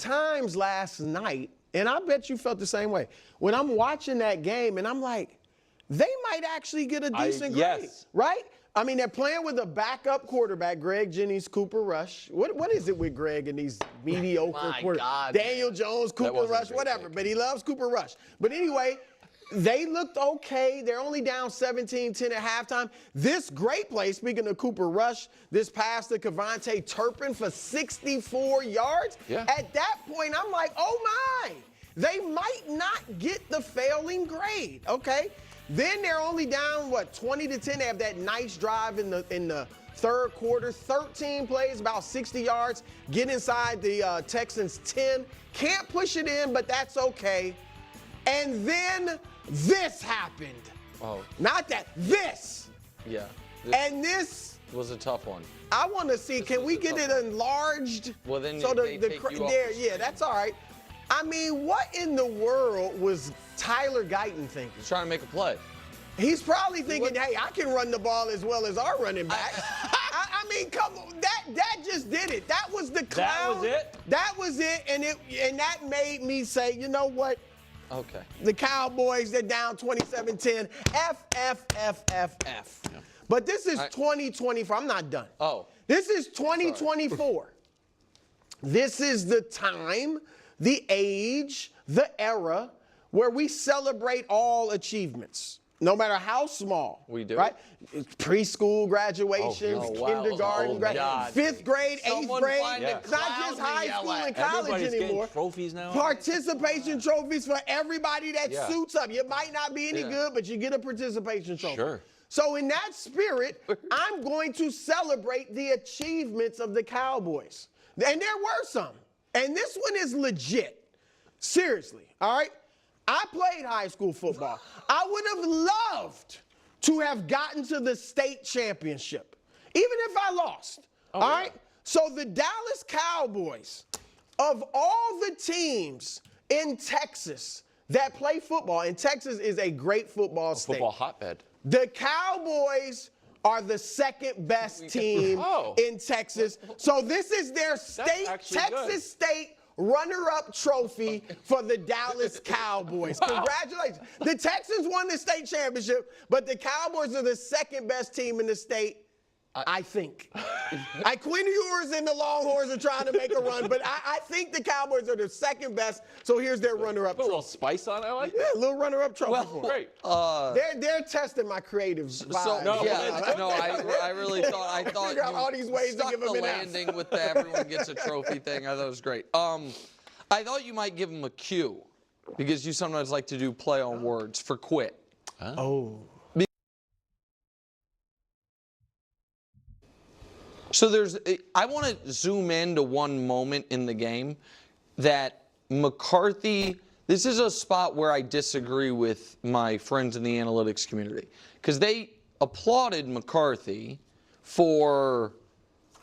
times last night, and I bet you felt the same way, when I'm watching that game and I'm like, they might actually get a decent grade, right? I mean, they're playing with a backup quarterback, Greg Jennings, Cooper Rush. What is it with Greg and these mediocre quarterbacks? Daniel Jones, Cooper Rush, whatever, but he loves Cooper Rush. But anyway, they looked okay. They're only down 17-10 at halftime. This great play, speaking of Cooper Rush, this pass to Kevontae Turpin for 64 yards. Yeah. At that point, I'm like, oh my, they might not get the failing grade, okay? Then they're only down, 20-10. They have that nice drive in the third quarter. 13 plays, about 60 yards. Get inside the Texans 10. Can't push it in, but that's okay. And then this happened. Oh. Not that, this. Yeah. And this was a tough one. I want to see, can we get it enlarged? Well, then so they take you off the yeah, that's all right. I mean, what in the world was Tyler Guyton thinking? He's trying to make a play. He's probably thinking, hey, I can run the ball as well as our running back. I mean, come on, that just did it. That was the clown. That was it? That was it, and that made me say, you know what? Okay. The Cowboys, they're down 27-10. F. Yeah. But this is 2024. I'm not done. Oh. This is 2024. This is the time, the age, the era where we celebrate all achievements, no matter how small. We do. Right? Preschool graduations, kindergarten, fifth grade, eighth grade. It's not just high school and college anymore. Trophies now. Participation trophies for everybody that suits up. You might not be any good, but you get a participation trophy. Sure. So in that spirit, I'm going to celebrate the achievements of the Cowboys. And there were some. And this one is legit. Seriously, all right? I played high school football. I would have loved to have gotten to the state championship, even if I lost, all right? So the Dallas Cowboys, of all the teams in Texas that play football, and Texas is a great football state. Football hotbed. The Cowboys are the second best team in Texas. So this is their state, Texas State runner-up trophy for the Dallas Cowboys. Congratulations. The Texans won the state championship, but the Cowboys are the second best team in the state, I think. Quinn Ewers and the Longhorns are trying to make a run, but I think the Cowboys are the second best, so here's their runner-up trophy. Put a little spice on it, I like that. Yeah, a little runner-up trophy for them. Great. They're testing my creative vibe. I really thought figure out all these ways to give them an F. landing with the everyone gets a trophy thing. I thought it was great. I thought you might give him a cue because you sometimes like to do play on words for quit. Oh. So I want to zoom in to one moment in the game that McCarthy, this is a spot where I disagree with my friends in the analytics community because they applauded McCarthy for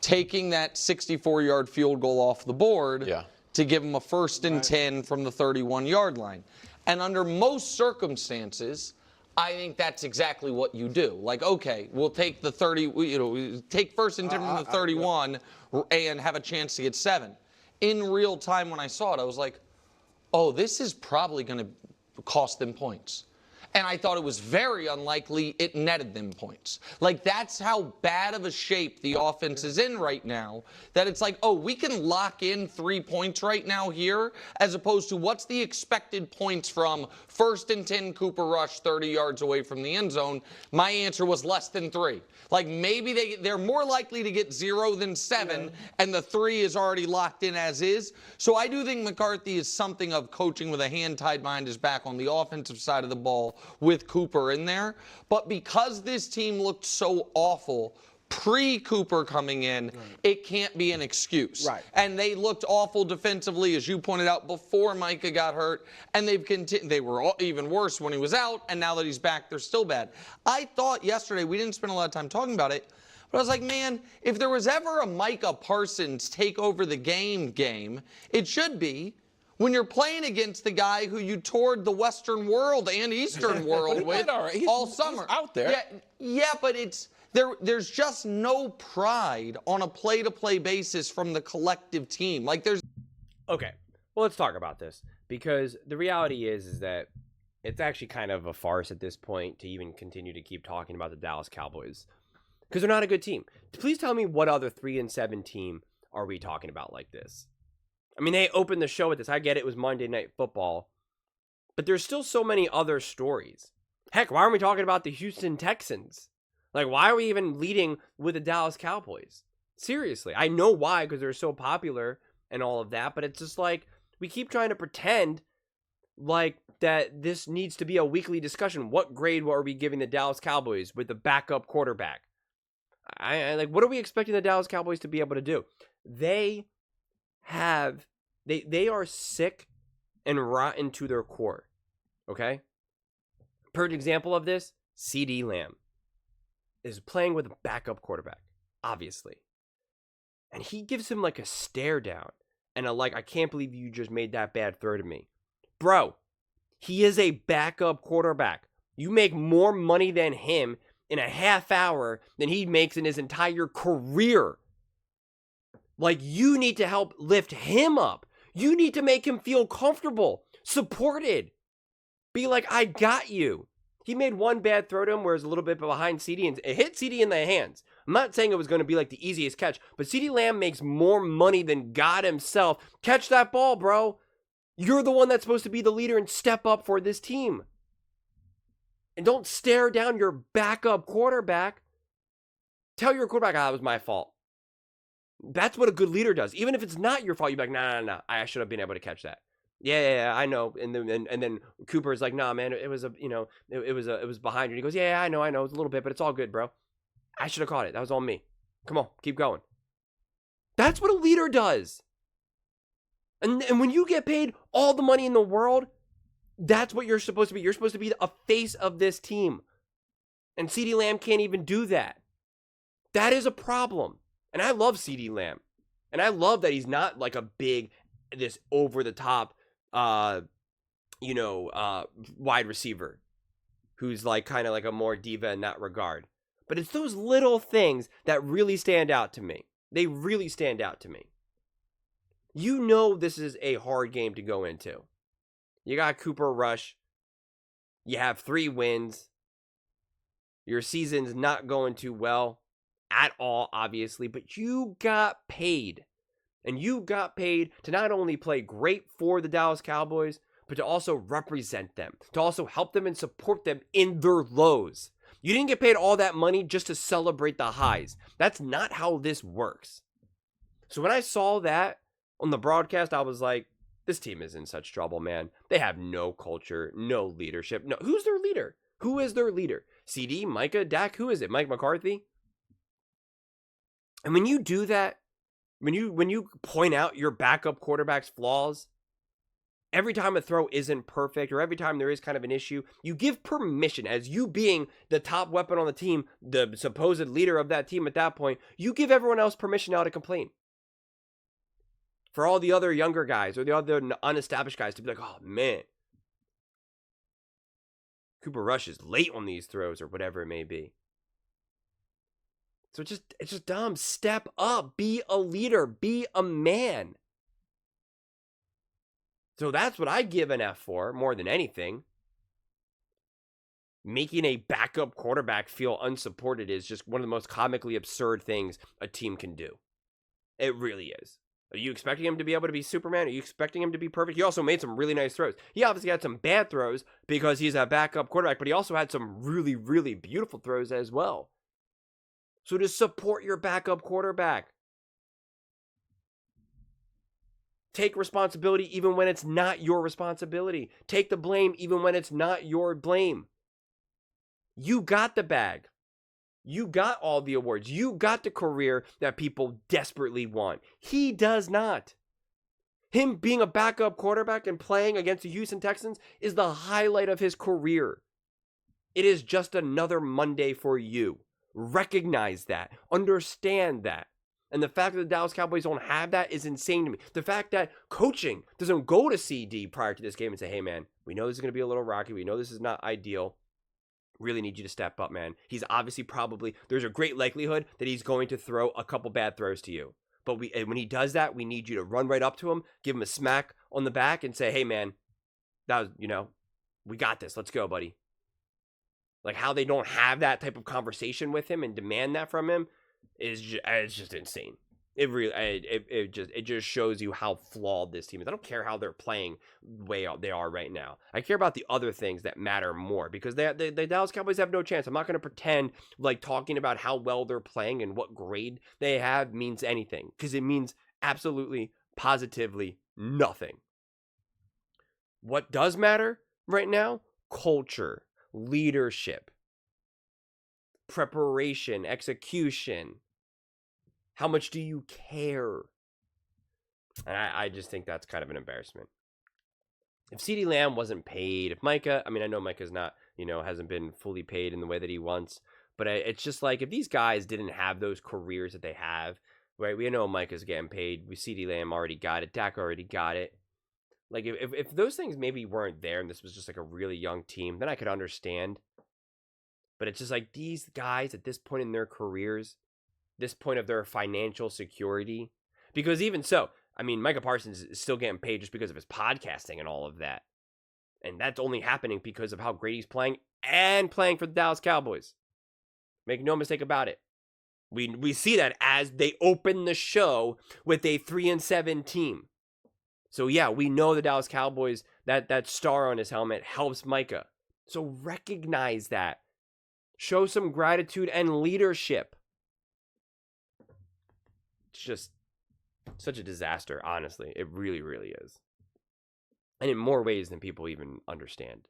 taking that 64-yard field goal off the board to give him a 1st and 10 from the 31-yard line. And under most circumstances, I think that's exactly what you do. Like, okay, we'll take the 30, take 1st and 10 from the 31 and have a chance to get 7. In real time when I saw it, I was like, oh, this is probably going to cost them points. And I thought it was very unlikely it netted them points. Like, that's how bad of a shape the offense is in right now, that it's like, oh, we can lock in 3 points right now here, as opposed to what's the expected points from 1st and 10 Cooper Rush 30 yards away from the end zone. My answer was less than 3. Like, maybe they're more likely to get 0 than 7, and the 3 is already locked in as is. So I do think McCarthy is something of coaching with a hand tied behind his back on the offensive side of the ball with Cooper in there. But because this team looked so awful pre-Cooper coming in, it can't be an excuse. And they looked awful defensively, as you pointed out, before Micah got hurt. And they've continued. They were even worse when he was out. And now that he's back, they're still bad. I thought yesterday, we didn't spend a lot of time talking about it, but I was like, man, if there was ever a Micah Parsons take over the game, it should be when you're playing against the guy who you toured the Western world and Eastern world with all summer. He's out there. Yeah, but there's just no pride on a play-to-play basis from the collective team. Like, there's... Okay, Well, let's talk about this, because the reality is that it's actually kind of a farce at this point to even continue to keep talking about the Dallas Cowboys, because they're not a good team. Please tell me what other 3-7 team are we talking about like this? I mean, they opened the show with this. I get it was Monday Night Football, but there's still so many other stories. Heck, why aren't we talking about the Houston Texans? Like, why are we even leading with the Dallas Cowboys? Seriously, I know why, because they're so popular and all of that, but it's just like, we keep trying to pretend like that this needs to be a weekly discussion. What grade are we giving the Dallas Cowboys with the backup quarterback? I like, what are we expecting the Dallas Cowboys to be able to do? They are sick and rotten to their core. Okay? Perfect example of this, CD Lamb is playing with a backup quarterback, obviously. And he gives him like a stare down and a like, I can't believe you just made that bad throw to me. Bro, he is a backup quarterback. You make more money than him in a half hour than he makes in his entire career. Like, you need to help lift him up. You need to make him feel comfortable, supported. Be like, I got you. He made one bad throw to him where it was a little bit behind CD, and it hit CD in the hands. I'm not saying it was going to be like the easiest catch, but CD Lamb makes more money than God himself. Catch that ball, bro. You're the one that's supposed to be the leader and step up for this team. And don't stare down your backup quarterback. Tell your quarterback, that was my fault. That's what a good leader does. Even if it's not your fault, you're like, nah. I should have been able to catch that. Yeah, I know. And then Cooper's like, nah, man, it was it was behind you. And he goes, yeah, I know, it's a little bit, but it's all good, bro. I should have caught it. That was all me. Come on, keep going. That's what a leader does. And when you get paid all the money in the world, that's what you're supposed to be. You're supposed to be a face of this team. And CeeDee Lamb can't even do that. That is a problem. And I love CeeDee Lamb. And I love that he's not like a big, this over-the-top, wide receiver who's like kind of like a more diva in that regard. But it's those little things that really stand out to me. They really stand out to me. You know this is a hard game to go into. You got Cooper Rush. You have 3 wins. Your season's not going too well at all, obviously, but you got paid. And you got paid to not only play great for the Dallas Cowboys, but to also represent them, to also help them and support them in their lows. You didn't get paid all that money just to celebrate the highs. That's not how this works. So when I saw that on the broadcast, I was like, this team is in such trouble, man. They have no culture, no leadership. No, who's their leader? Who is their leader? CD, Micah, Dak? Who is it? Mike McCarthy? And when you do that, when you point out your backup quarterback's flaws, every time a throw isn't perfect or every time there is kind of an issue, you give permission, as you being the top weapon on the team, the supposed leader of that team at that point, you give everyone else permission now to complain. For all the other younger guys or the other unestablished guys to be like, oh man, Cooper Rush is late on these throws or whatever it may be. So it's just dumb. Step up. Be a leader. Be a man. So that's what I give an F for more than anything. Making a backup quarterback feel unsupported is just one of the most comically absurd things a team can do. It really is. Are you expecting him to be able to be Superman? Are you expecting him to be perfect? He also made some really nice throws. He obviously had some bad throws because he's a backup quarterback, but he also had some really, really beautiful throws as well. So to support your backup quarterback. Take responsibility even when it's not your responsibility. Take the blame even when it's not your blame. You got the bag. You got all the awards. You got the career that people desperately want. He does not. Him being a backup quarterback and playing against the Houston Texans is the highlight of his career. It is just another Monday for you. Recognize that. Understand that. And the fact that the Dallas Cowboys don't have that is insane to me. The fact that coaching doesn't go to CD prior to this game and say, hey, man, we know this is going to be a little rocky. We know this is not ideal. Really need you to step up, man. He's obviously there's a great likelihood that he's going to throw a couple bad throws to you. But when he does that, we need you to run right up to him, give him a smack on the back and say, hey, man, that was, we got this. Let's go, buddy. Like how they don't have that type of conversation with him and demand that from him is it's just insane. It really, it just shows you how flawed this team is. I don't care how they're playing the way they are right now. I care about the other things that matter more because the Dallas Cowboys have no chance. I'm not going to pretend like talking about how well they're playing and what grade they have means anything because it means absolutely, positively nothing. What does matter right now? Culture, leadership, preparation, execution. How much do you care? And I just think that's kind of an embarrassment. If CeeDee Lamb wasn't paid, if Micah, I know Micah's not, hasn't been fully paid in the way that he wants, but it's just like if these guys didn't have those careers that they have, right? We know Micah's getting paid. CeeDee Lamb already got it. Dak already got it. Like if those things maybe weren't there and this was just like a really young team, then I could understand. But it's just like these guys at this point in their careers, this point of their financial security, because even so, Micah Parsons is still getting paid just because of his podcasting and all of that. And that's only happening because of how great he's playing and playing for the Dallas Cowboys. Make no mistake about it. We see that as they open the show with a 3-7 team. So yeah, we know the Dallas Cowboys, that star on his helmet helps Micah. So recognize that. Show some gratitude and leadership. It's just such a disaster, honestly. It really, really is. And in more ways than people even understand.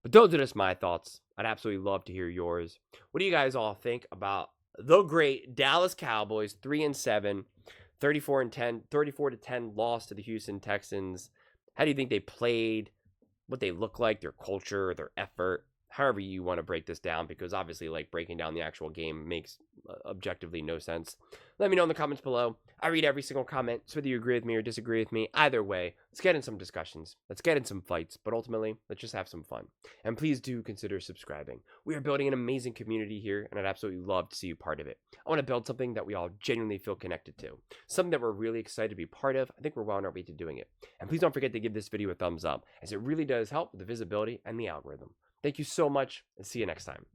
But those are just my thoughts. I'd absolutely love to hear yours. What do you guys all think about the great Dallas Cowboys, 3-7, 34-10 loss to the Houston Texans? How do you think they played? What they look like, their culture, their effort? However you want to break this down, because obviously like breaking down the actual game makes objectively no sense. Let me know in the comments below. I read every single comment, so whether you agree with me or disagree with me, either way, let's get in some discussions. Let's get in some fights, but ultimately, let's just have some fun. And please do consider subscribing. We are building an amazing community here, and I'd absolutely love to see you part of it. I want to build something that we all genuinely feel connected to. Something that we're really excited to be part of. I think we're well on our way to doing it. And please don't forget to give this video a thumbs up, as it really does help with the visibility and the algorithm. Thank you so much, and see you next time.